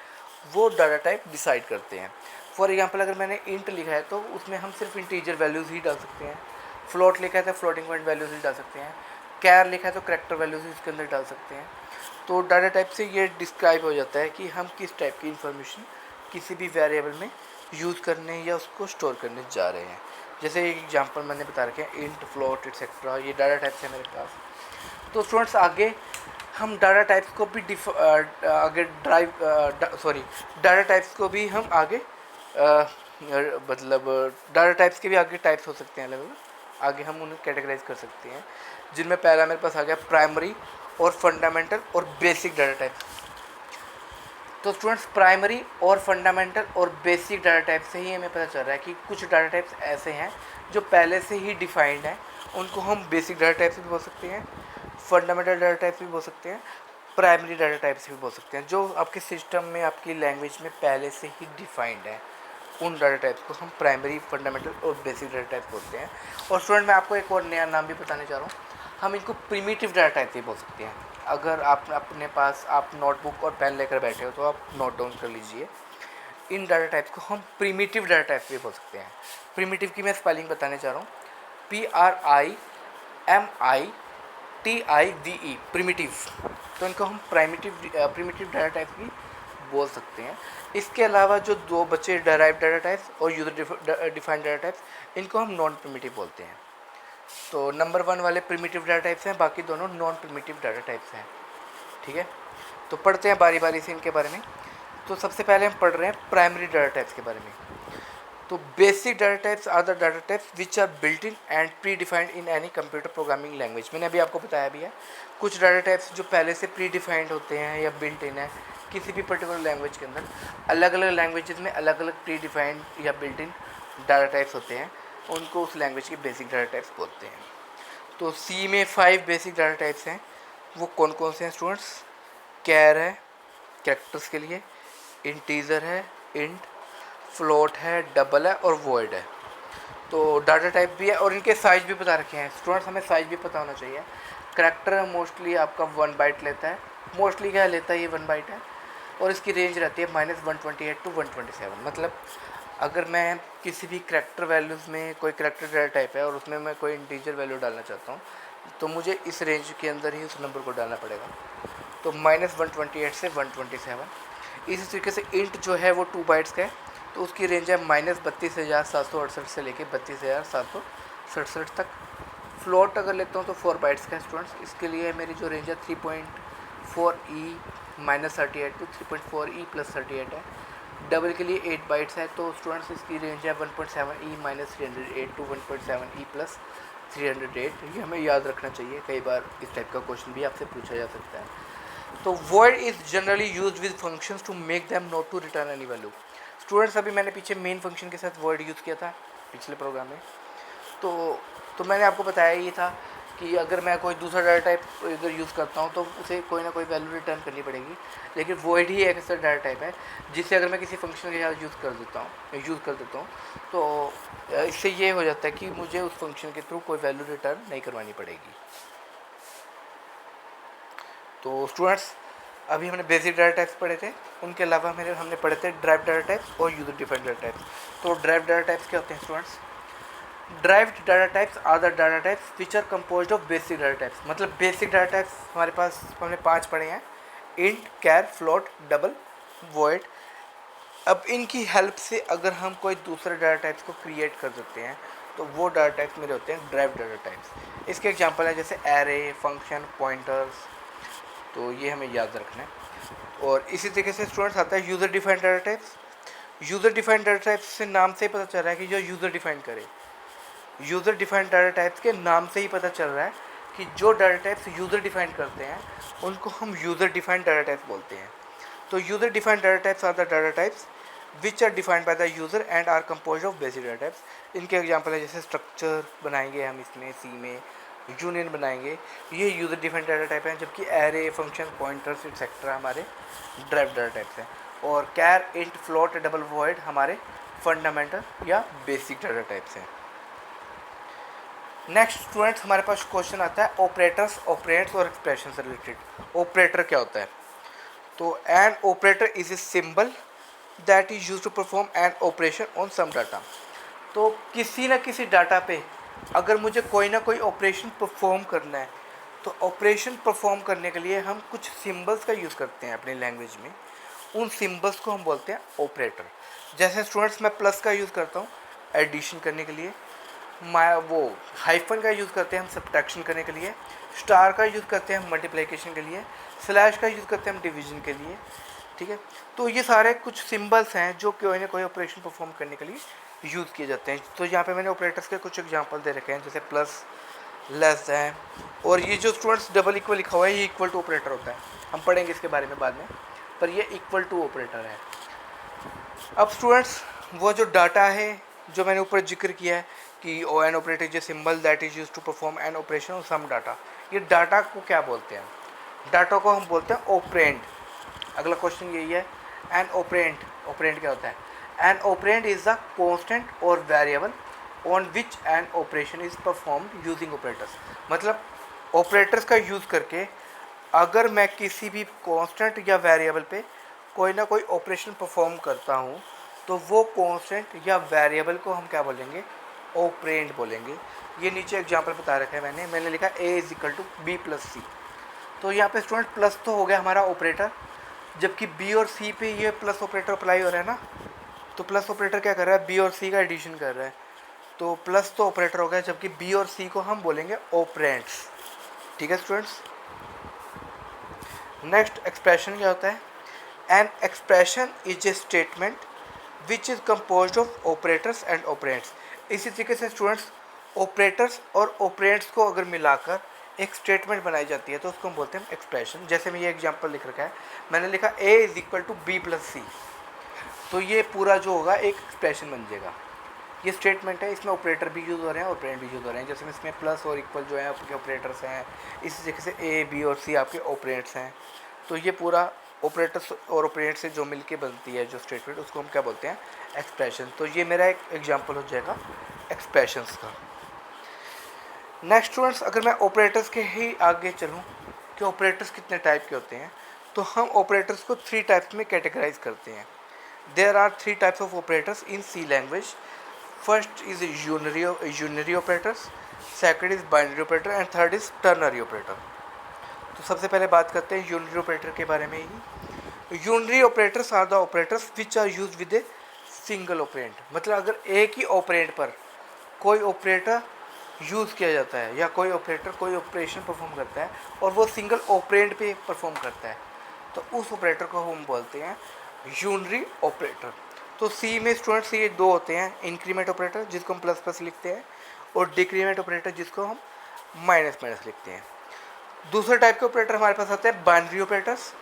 वो डाटा टाइप डिसाइड करते हैं। फॉर एग्जांपल अगर मैंने इंट लिखा है तो उसमें हम सिर्फ इंटीजर वैल्यूज़ ही डाल सकते हैं, फ्लोट लिखा है तो फ्लोटिंग पॉइंट वैल्यूज़ ही डाल सकते हैं, कैर लिखा है तो करैक्टर वैल्यूज़ इसके अंदर डाल सकते हैं। तो डाटा टाइप से ये डिस्क्राइब हो जाता है कि हम किस टाइप की इंफॉर्मेशन किसी भी वेरिएबल में यूज़ करने या उसको स्टोर करने जा रहे हैं। जैसे एक एग्जांपल मैंने बता रखे हैं इंट, फ्लोट एक्सेट्रा, ये डाटा टाइप्स है मेरे पास। तो स्टूडेंट्स आगे हम डाटा टाइप्स को भी आगे डाटा टाइप्स को भी हम आगे मतलब डाटा टाइप्स के भी आगे टाइप्स हो सकते हैं अलग अलग, आगे हम उन्हें कैटेगराइज कर सकते हैं, जिनमें पहला मेरे पास आ गया प्राइमरी और फंडामेंटल और बेसिक डाटा टाइप्स। तो स्टूडेंट्स प्राइमरी और फंडामेंटल और बेसिक डाटा टाइप से ही हमें पता चल रहा है कि कुछ डाटा टाइप्स ऐसे हैं जो पहले से ही डिफाइंड हैं, उनको हम बेसिक डाटा टाइप्स भी बोल सकते हैं, फंडामेंटल डाटा टाइप्स भी बोल सकते हैं, प्राइमरी डाटा टाइप्स भी बोल सकते हैं। जो आपके सिस्टम में आपकी लैंग्वेज में पहले से ही डिफाइंड है, उन डाटा टाइप्स को हम प्राइमरी, फंडामेंटल और बेसिक डाटा टाइप बोलते हैं। और स्टूडेंट मैं आपको एक और नया नाम भी बताने चाह रहा हूँ, हम इनको प्रिमिटिव डाटा टाइप भी बोल सकते हैं। अगर आप अपने पास आप नोटबुक और पेन लेकर बैठे हो तो आप नोट डाउन कर लीजिए। इन डाटा टाइप्स को हम प्रिमिटिव डाटा टाइप भी बोल सकते हैं। प्रिमिटिव की मैं स्पेलिंग बताने चाह रहा हूँ, PRIMITIVE, प्रिमिटिव। तो इनको हम प्रिमिटिव डाटा टाइप भी बोल सकते हैं। इसके अलावा जो दो बचे डेराइव डाटा टाइप्स और यूजर डिफाइंड डाटा टाइप्स, इनको हम नॉन प्रिमिटिव बोलते हैं। तो नंबर 1 वाले प्रिमिटिव डाटा टाइप्स हैं, बाकी दोनों नॉन प्रिमिटिव डाटा टाइप्स हैं। ठीक है, तो पढ़ते हैं बारी बारी से इनके बारे में। तो सबसे पहले हम पढ़ रहे हैं प्राइमरी डाटा टाइप्स के बारे में। तो basic data types are the data types which are built in and predefined in any computer programming language. मैंने अभी आपको बताया भी है, कुछ डाटा टाइप्स जो पहले से प्री डिफाइंड होते हैं या बिल्ट इन है किसी भी पर्टिकुलर लैंग्वेज के अंदर। अलग अलग लैंग्वेजेस में अलग अलग प्री डिफाइंड या बिल्ट इन डाटा टाइप्स होते हैं, उनको उस लैंग्वेज के बेसिक डाटा टाइप्स बोलते हैं। तो सी में 5 बेसिक डाटा टाइप्स हैं। वो कौन कौन से हैं स्टूडेंट्स? कैर है कैरेक्टर्स के लिए, इंटीजर है इंट, फ्लोट है, डबल है और वॉइड है। तो डाटा टाइप भी है और इनके साइज भी बता रखे हैं स्टूडेंट्स, हमें साइज भी पता होना चाहिए। करैक्टर मोस्टली आपका 1 बाइट लेता है, मोस्टली क्या लेता है, ये 1 बाइट है और इसकी रेंज रहती है -128 to 127। मतलब अगर मैं किसी भी करैक्टर वैल्यूज़ में कोई करैक्टर डाटा टाइप है और उसमें मैं कोई इंटीजर वैल्यू डालना चाहता हूँ तो मुझे इस रेंज के अंदर ही उस नंबर को डालना पड़ेगा। तो -128 से 127। इसी तरीके से इंट जो है वो 2 बाइट्स का है, तो उसकी रेंज है -32,768 से लेके 32,767 तक। फ्लोट अगर लेता हूँ तो 4 बाइट्स का है स्टूडेंट्स, इसके लिए मेरी जो रेंज है 3.4e -38 to 3.4e + 38 है। डबल के लिए 8 बाइट्स है, तो स्टूडेंट्स इसकी रेंज है 1.7e -308 to 1.7e + 308। ये हमें याद रखना चाहिए, कई बार इस टाइप का क्वेश्चन भी आपसे पूछा जा सकता है। तो void is generally use with functions to make them not to return any value. Students अभी मैंने पीछे मेन फंक्शन के साथ void यूज़ किया था पिछले प्रोग्राम में। तो मैंने आपको बताया ये था कि अगर मैं कोई दूसरा डाटा टाइप इधर यूज़ करता हूँ तो उसे कोई ना कोई वैल्यू रिटर्न करनी पड़ेगी, लेकिन void ही एक ऐसा डाटा टाइप है जिसे अगर मैं किसी फंक्शन के साथ यूज़ कर देता हूँ तो इससे ये हो जाता है कि मुझे उस फंक्शन के थ्रू कोई वैल्यू रिटर्न नहीं करवानी पड़ेगी। तो स्टूडेंट्स अभी हमने बेसिक डाटा टाइप्स पढ़े थे, उनके अलावा हमने पढ़े थे ड्राइव डाटा टाइप्स और यूजर डिफाइंड डाटा टाइप्स। तो ड्राइव डाटा टाइप्स क्या होते हैं students? Derived data types are the data types which are composed of basic data types. मतलब बेसिक डाटा टाइप्स हमारे पास हमने 5 पढ़े हैं, int, char, float, double, void. अब इनकी हेल्प से अगर हम कोई दूसरे डाटा टाइप्स को क्रिएट कर देते हैं तो वो डाटा टाइप्स मेरे होते हैं ड्राइव्ड डाटा टाइप्स। इसके एग्जांपल है जैसे एरे, फंक्शन, पॉइंटर्स, तो ये हमें याद रखना है। और इसी तरीके से स्टूडेंट्स आता है user defined data types. User defined data types से नाम से ही पता चल रहा है कि जो यूज़र डिफाइन करे। यूज़र डिफाइंड डाटा टाइप्स के नाम से ही पता चल रहा है कि जो डाटा टाइप्स यूज़र डिफाइन करते हैं उनको हम यूज़र डिफाइंड डाटा टाइप्स बोलते हैं। तो user defined data types are the data types which are defined by the user and are composed of basic data types. इनके एग्जांपल है जैसे स्ट्रक्चर बनाएंगे हम इसमें सी में, यूनियन बनाएंगे, ये यूज़र डिफाइंड डाटा टाइप हैं, जबकि एरे, फंक्शन, पॉइंटर्स एक्सेट्रा हमारे ड्राइव डाटा टाइप्स हैं। और char, int, float, double, void हमारे फंडामेंटल या बेसिक डाटा टाइप्स हैं। नेक्स्ट स्टूडेंट्स हमारे पास क्वेश्चन आता है ऑपरेटर्स, ऑपरेंड्स और एक्सप्रेशन से रिलेटेड। ऑपरेटर क्या होता है? तो an operator is a symbol that is use to perform an operation on some data. तो किसी न किसी डाटा पे अगर मुझे कोई ना कोई ऑपरेशन परफॉर्म करना है, तो ऑपरेशन परफॉर्म करने के लिए हम कुछ सिंबल्स का यूज़ करते हैं अपनी लैंग्वेज में। उन सिंबल्स को हम बोलते हैं ऑपरेटर। जैसे स्टूडेंट्स मैं प्लस का यूज़ करता हूँ एडिशन करने के लिए, वो हाइफन का यूज़ करते हैं हम सब्ट्रैक्शन करने के लिए, स्टार का यूज़ करते हैं हम मल्टीप्लिकेशन के लिए, स्लैश का यूज़ करते हैं हम डिवीजन के लिए। ठीक है, तो ये सारे कुछ सिंबल्स हैं जो कोई ना कोई ऑपरेशन परफॉर्म करने के लिए यूज़ किए जाते हैं। तो यहाँ पे मैंने ऑपरेटर्स के कुछ एग्जांपल दे रखे हैं, जैसे प्लस, लेस दैन, और ये जो स्टूडेंट्स डबल इक्वल लिखा हुआ है ये इक्वल टू ऑपरेटर होता है, हम पढ़ेंगे इसके बारे में बाद में, पर ये इक्वल टू ऑपरेटर है। अब स्टूडेंट्स वो जो डाटा है जो मैंने ऊपर जिक्र किया है कि oh an operator is a symbol that is use to perform an operation on some data, ये डाटा को क्या बोलते हैं? डाटा को हम बोलते हैं ऑपरेंड। अगला क्वेश्चन यही है, एन ऑपरेंड, ऑपरेंड क्या होता है? An operand is the constant or variable on which an operation is performed using operators. मतलब ऑपरेटर्स का यूज़ करके अगर मैं किसी भी कांस्टेंट या वेरिएबल पे कोई ना कोई ऑपरेशन परफॉर्म करता हूँ, तो वो कांस्टेंट या वेरिएबल को हम क्या बोलेंगे? ऑपरेंड बोलेंगे। ये नीचे एग्जांपल बता रखा है मैंने लिखा a is equal to B plus C. तो यहाँ पे स्टूडेंट प्लस तो हो गया हमारा ऑपरेटर, जबकि बी और सी पे ये प्लस ऑपरेटर अप्लाई हो रहा है ना, तो प्लस ऑपरेटर क्या कर रहा है? बी और सी का एडिशन कर रहा है, तो प्लस तो ऑपरेटर हो गया, जबकि बी और सी को हम बोलेंगे ऑपरेंड्स। ठीक है स्टूडेंट्स, नेक्स्ट एक्सप्रेशन क्या होता है? An expression is a statement which is compose of operators and operands. इसी तरीके से स्टूडेंट्स ऑपरेटर्स और ऑपरेंड्स को अगर मिलाकर एक स्टेटमेंट बनाई जाती है तो उसको हम बोलते हैं एक्सप्रेशन। जैसे मैं ये एग्जांपल लिख रखा है, मैंने लिखा a is equal to B plus C, तो ये पूरा जो होगा एक एक्सप्रेशन बन जाएगा। ये स्टेटमेंट है, इसमें ऑपरेटर भी यूज़ हो रहे हैं, ऑपरेंड भी यूज़ हो रहे हैं। जैसे इसमें प्लस और इक्वल जो है आपके ऑपरेटर्स हैं, इसी तरीके से ए बी और सी आपके ऑपरेंड्स हैं। तो ये पूरा ऑपरेटर्स और ऑपरेंड से जो मिलके बनती है जो स्टेटमेंट, उसको हम क्या बोलते हैं? एक्सप्रेशन। तो ये मेरा एक एग्जांपल हो जाएगा एक्सप्रेशंस का। नेक्स्ट स्टूडेंट्स, अगर मैं ऑपरेटर्स के ही आगे चलूँ कि ऑपरेटर्स कितने टाइप के होते हैं, तो हम ऑपरेटर्स को 3 टाइप्स में कैटेगराइज करते हैं। There are 3 types of operators in C language. First is unary operators, second is binary operator and third is ternary operator. तो सबसे पहले बात करते हैं यूनरी ऑपरेटर के बारे में ही। Unary operators are the operators which are use with a single operand. मतलब अगर एक ही ऑपरेंड पर कोई ऑपरेटर यूज़ किया जाता है या कोई ऑपरेटर कोई ऑपरेशन परफॉर्म करता है और वो सिंगल ऑपरेंड पे परफॉर्म करता है, तो उस ऑपरेटर को हम बोलते हैं यूनरी ऑपरेटर। तो सी में स्टूडेंट्स ये 2 होते हैं, इंक्रीमेंट ऑपरेटर जिसको हम प्लस प्लस लिखते हैं, और डिक्रीमेंट ऑपरेटर जिसको हम माइनस माइनस लिखते हैं। दूसरे टाइप के ऑपरेटर हमारे पास आते हैं binary operators.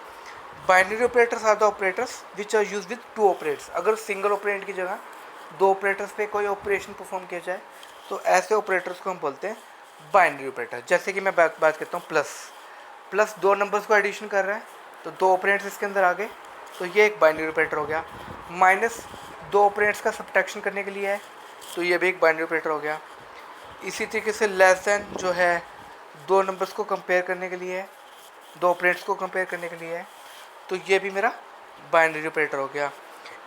Binary operators are the operators which are use with 2 operators. अगर सिंगल ऑपरेंड की जगह 2 ऑपरेटर्स पे कोई ऑपरेशन परफॉर्म किया जाए, तो ऐसे ऑपरेटर्स को हम बोलते हैं बाइनरी ऑपरेटर। जैसे कि मैं बात करता हूँ प्लस 2 नंबर्स को एडिशन कर रहा है, तो 2 ऑपरेंड्स इसके अंदर आ गए, तो ये एक बाइनरी ऑपरेटर हो गया। माइनस 2 ऑपरेंड्स का सब्ट्रैक्शन करने के लिए है, तो ये भी एक बाइनरी ऑपरेटर हो गया। इसी तरीके से लेस दैन जो है 2 नंबर्स को कंपेयर करने के लिए है, 2 ऑपरेंड्स को कंपेयर करने के लिए है, तो ये भी मेरा बाइनरी ऑपरेटर हो गया।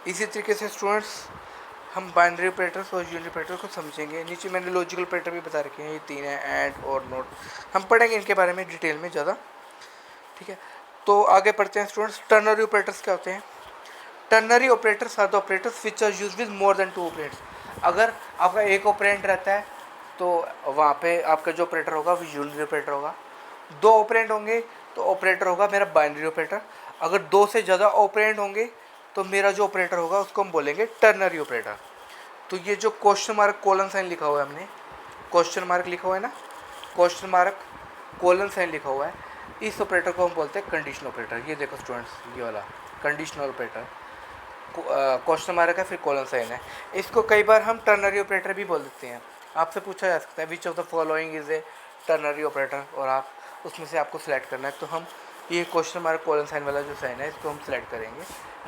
इसी तरीके से स्टूडेंट्स हम बाइनरी ऑपरेटर्स और यूनिट ऑपरेटर को समझेंगे। नीचे मैंने लॉजिकल ऑपरेटर भी बता रखे हैं, ये 3 हैं, ऐड और नोट। हम पढ़ेंगे इनके बारे में डिटेल में ज़्यादा। ठीक है, तो आगे पढ़ते हैं स्टूडेंट्स। टर्नरी ऑपरेटर्स क्या होते हैं? Ternary operators are the operators which are use with more than 2 operands. अगर आपका एक ऑपरेंड रहता है तो वहाँ पे आपका जो ऑपरेटर होगा वो यूनिट ऑपरेटर होगा। 2 ऑपरेंड होंगे तो ऑपरेटर होगा मेरा बाइनरी ऑपरेटर। अगर 2 से ज़्यादा ऑपरेंड होंगे तो मेरा जो ऑपरेटर होगा उसको हम बोलेंगे टर्नरी ऑपरेटर। तो ये जो क्वेश्चन मार्क कोलन साइन लिखा हुआ है, हमने क्वेश्चन मार्क लिखा हुआ है ना, क्वेश्चन मार्क कोलन साइन लिखा हुआ है, इस ऑपरेटर को हम बोलते हैं कंडीशनल ऑपरेटर। ये देखो स्टूडेंट्स, ये वाला कंडीशनल ऑपरेटर, क्वेश्चन मार्क है फिर कोलन साइन है। इसको कई बार हम टर्नरी ऑपरेटर भी बोल देते हैं। आपसे पूछा जा सकता है which of the following is a ternary operator, और आप उसमें से आपको सिलेक्ट करना है। तो हम ये क्वेश्चन मार्क कोलन साइन वाला जो साइन है इसको हम सिलेक्ट करेंगे।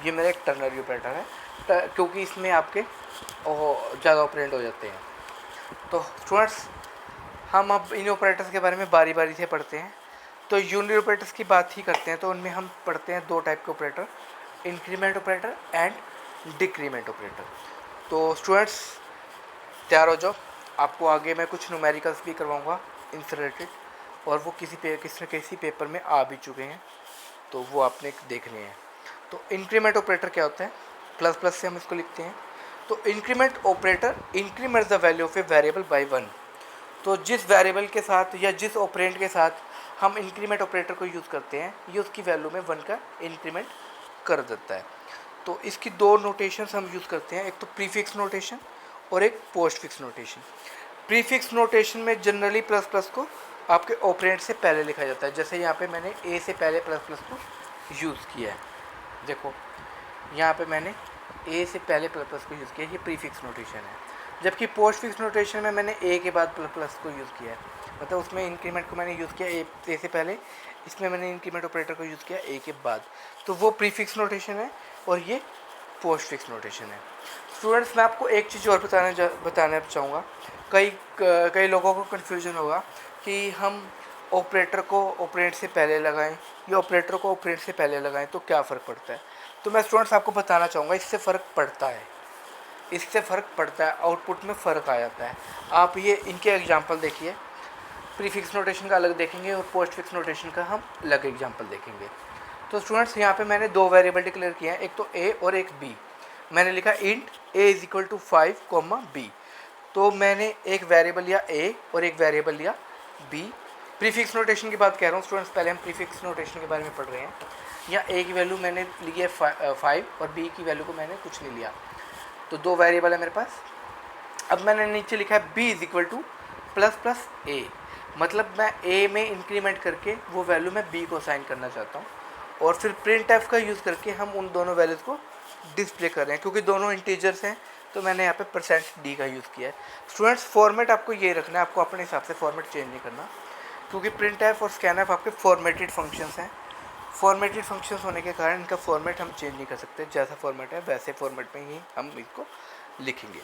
ये मेरा एक टर्नरी ऑपरेटर है, क्योंकि इसमें आपके ज़्यादा ऑपरेंड हो जाते हैं। तो स्टूडेंट्स हम अब इन ऑपरेटर्स के बारे में बारी बारी से पढ़ते हैं। तो यूनिट ऑपरेटर्स की बात ही करते हैं, तो उनमें हम पढ़ते हैं 2 टाइप के operator, increment operator and decrement operator. तो स्टूडेंट्स तैयार हो जाओ, आपको आगे मैं कुछ न्यूमेरिकल्स भी करवाऊँगा इनसे रिलेटेड, और वो किसी न किसी पेपर में आ भी चुके हैं, तो वो आपने देखने हैं। तो इंक्रीमेंट ऑपरेटर क्या होता है, प्लस प्लस से हम इसको लिखते हैं। तो increment operator increment the value of a variable bye 1। तो जिस वेरिएबल के साथ या जिस ऑपरेंड के साथ हम इंक्रीमेंट ऑपरेटर को यूज़ करते हैं, ये उसकी वैल्यू में 1 का इंक्रीमेंट कर देता है। तो इसकी दो नोटेशंस हम यूज़ करते हैं, एक तो प्रीफिक्स नोटेशन और एक post fix notation. Prefix notation में जनरली प्लस प्लस को आपके ऑपरेंड से पहले लिखा जाता है, जैसे यहाँ पे मैंने ए से पहले प्लस प्लस को यूज़ किया है। देखो यहाँ पे मैंने ए से पहले प्लस प्लस को यूज़ किया है, ये प्रीफिक्स नोटेशन है। जबकि पोस्ट फिक्स नोटेशन में मैंने ए के बाद प्लस प्लस को यूज़ किया है, मतलब उसमें इंक्रीमेंट को मैंने यूज़ किया ए से पहले, इसमें मैंने इंक्रीमेंट ऑपरेटर को यूज़ किया ए के बाद। तो वो प्रीफिक्स नोटेशन है और ये पोस्ट फिक्स नोटेशन है। स्टूडेंट्स मैं आपको एक चीज़ और बताना चाहूँगा। कई लोगों को कन्फ्यूजन होगा कि हम ऑपरेटर को ऑपरेंड से पहले लगाएं या ऑपरेटर को ऑपरेंड से पहले लगाएं तो क्या फ़र्क पड़ता है। तो मैं स्टूडेंट्स आपको बताना चाहूँगा, इससे फ़र्क पड़ता है, इससे फ़र्क पड़ता है, आउटपुट में फ़र्क आ जाता है। आप ये इनके एग्जांपल देखिए, प्रीफिक्स नोटेशन का अलग देखेंगे और पोस्ट फिक्स नोटेशन का हम अलग एग्जांपल देखेंगे। तो स्टूडेंट्स यहाँ पे मैंने दो वेरिएबल डिक्लेयर किए हैं, एक तो ए और एक बी। मैंने लिखा int A is equal to 5 comma B. तो मैंने एक वेरिएबल लिया ए और एक वेरिएबल लिया बी। प्रीफिक्स नोटेशन की बात कह रहा हूँ स्टूडेंट्स, पहले हम प्रीफिक्स नोटेशन के बारे में पढ़ रहे हैं। यहाँ ए की वैल्यू मैंने ली है 5 और बी की वैल्यू को मैंने कुछ नहीं लिया। तो दो वेरिएबल है मेरे पास। अब मैंने नीचे लिखा है B is equal to plus plus A, मतलब मैं ए में इंक्रीमेंट करके वो वैल्यू मैं बी को असाइन करना चाहता हूँ, और फिर प्रिंट एफ का यूज़ करके हम उन दोनों वैल्यूज़ को डिस्प्ले कर रहे हैं। क्योंकि दोनों इंटीजर्स हैं तो मैंने यहाँ पे %d का यूज़ किया है। स्टूडेंट्स फॉर्मेट आपको ये रखना है, आपको अपने हिसाब से फॉर्मेट चेंज नहीं करना, क्योंकि प्रिंट एफ और स्कैन एफ आपके फॉर्मेटेड फंक्शंस हैं। फॉर्मेटेड फंक्शंस होने के कारण इनका फॉर्मेट हम चेंज नहीं कर सकते, जैसा फॉर्मेट है वैसे फॉर्मेट में ही हम इसको लिखेंगे।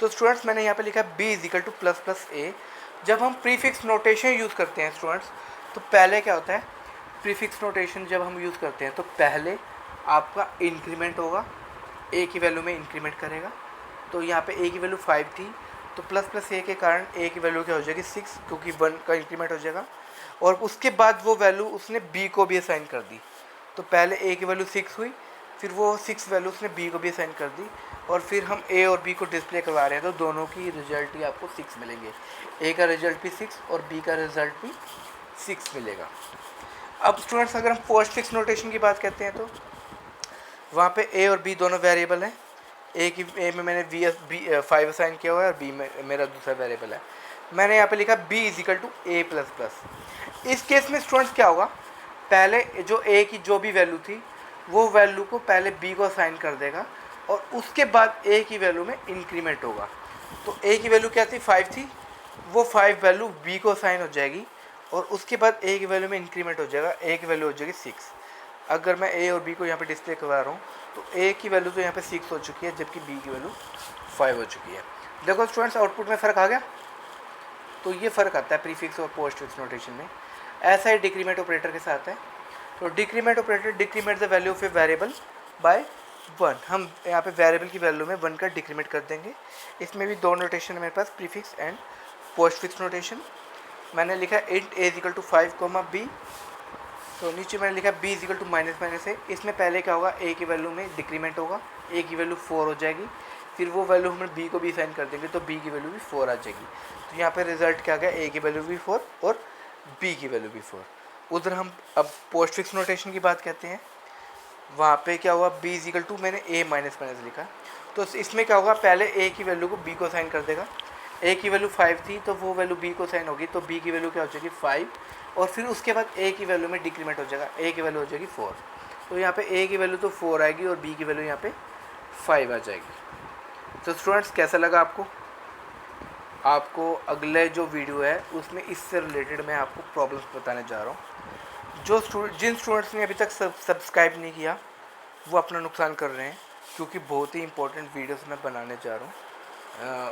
तो स्टूडेंट्स मैंने यहाँ पे लिखा है b is equal to plus plus A. जब हम प्रीफिक्स नोटेशन यूज़ करते हैं स्टूडेंट्स, तो पहले क्या होता है, प्रीफिक्स नोटेशन जब हम यूज़ करते हैं तो पहले आपका इंक्रीमेंट होगा, ए की वैल्यू में इंक्रीमेंट करेगा। तो यहाँ पे ए की वैल्यू 5 थी, तो प्लस प्लस ए के कारण ए की वैल्यू क्या हो जाएगी 6, क्योंकि 1 का इंक्रीमेंट हो जाएगा। और उसके बाद वो वैल्यू उसने बी को भी असाइन कर दी। तो पहले ए की वैल्यू 6 हुई, फिर वो 6 वैल्यू उसने बी को भी असाइन कर दी, और फिर हम ए और बी को डिस्प्ले करवा रहे हैं, तो दोनों की रिजल्ट ही आपको 6 मिलेंगे। ए का रिजल्ट भी 6 और बी का रिजल्ट भी 6 मिलेगा। अब स्टूडेंट्स अगर हम पोस्ट फिक्स नोटेशन की बात करते हैं तो वहाँ पे ए और बी दोनों वेरिएबल हैं। ए में मैंने बी 5 असाइन किया हुआ है और बी में मेरा दूसरा वेरिएबल है। मैंने यहाँ पे लिखा B is equal to A plus plus. इस केस में स्टूडेंट्स क्या होगा, पहले जो ए की जो भी वैल्यू थी वो वैल्यू को पहले बी को असाइन कर देगा, और उसके बाद ए की वैल्यू में इंक्रीमेंट होगा। तो ए की वैल्यू क्या थी 5 थी, वो 5 वैल्यू बी को असाइन हो जाएगी, और उसके बाद ए की वैल्यू में इंक्रीमेंट हो जाएगा, ए की वैल्यू हो जाएगी 6। अगर मैं ए और बी को यहाँ पे डिस्प्ले करवा रहा हूँ तो ए की वैल्यू तो यहाँ पे 6 हो चुकी है, जबकि बी की वैल्यू 5 हो चुकी है। देखो स्टूडेंट्स आउटपुट में फ़र्क आ गया। तो ये फ़र्क आता है प्रीफिक्स और पोस्ट फिक्स नोटेशन में। ऐसा ही डिक्रीमेंट ऑपरेटर के साथ है। तो decrement operator decrement the value of a variable bye 1। हम यहाँ पे वेरिएबल की वैल्यू में 1 का डिक्रीमेंट कर देंगे। इसमें भी दो नोटेशन है मेरे पास, prefix and postfix notation. मैंने लिखा int A equals to 5 comma B. तो नीचे मैंने लिखा B is equal to minus A. इसमें पहले क्या होगा, ए की वैल्यू में डिक्रीमेंट होगा, ए की वैल्यू 4 हो जाएगी, फिर वो वैल्यू हम बी को भी असाइन कर देंगे तो बी की वैल्यू भी 4 आ जाएगी। तो यहाँ पे रिजल्ट क्या गया, ए की वैल्यू भी 4 और बी की वैल्यू भी 4। उधर हम अब पोस्ट फिक्स नोटेशन की बात कहते हैं, वहाँ पे क्या हुआ, बी इज इक्वल टू मैंने ए माइनस लिखा। तो इसमें क्या होगा, पहले ए की वैल्यू को बी को असाइन कर देगा। ए की वैल्यू 5 थी तो वो वैल्यू बी को असाइन होगी, तो बी की वैल्यू क्या हो जाएगी 5, और फिर उसके बाद ए की वैल्यू में डिक्रीमेंट हो जाएगा, ए की वैल्यू हो जाएगी 4। तो यहाँ पे ए की वैल्यू तो 4 आएगी और बी की वैल्यू यहाँ पे 5 आ जाएगी। तो स्टूडेंट्स कैसा लगा आपको अगले जो वीडियो है उसमें इससे रिलेटेड मैं आपको प्रॉब्लम्स बताने जा रहा हूँ। जिन स्टूडेंट्स ने अभी तक सब्सक्राइब नहीं किया वो अपना नुकसान कर रहे हैं, क्योंकि बहुत ही इंपॉर्टेंट वीडियोस मैं बनाने जा रहा हूँ,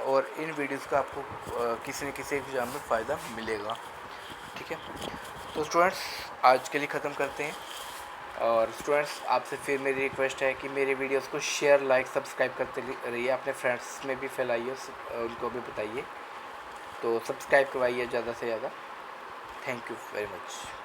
और इन वीडियोस का आपको किसी न किसी एग्ज़ाम में फ़ायदा मिलेगा। ठीक है, तो स्टूडेंट्स आज के लिए ख़त्म करते हैं। और स्टूडेंट्स आपसे फिर मेरी रिक्वेस्ट है कि मेरी वीडियोस को शेयर लाइक सब्सक्राइब करते रहिए, अपने फ्रेंड्स में भी फैलाइए, उनको भी बताइए, तो सब्सक्राइब करवाइए ज़्यादा से ज़्यादा। Thank you very much.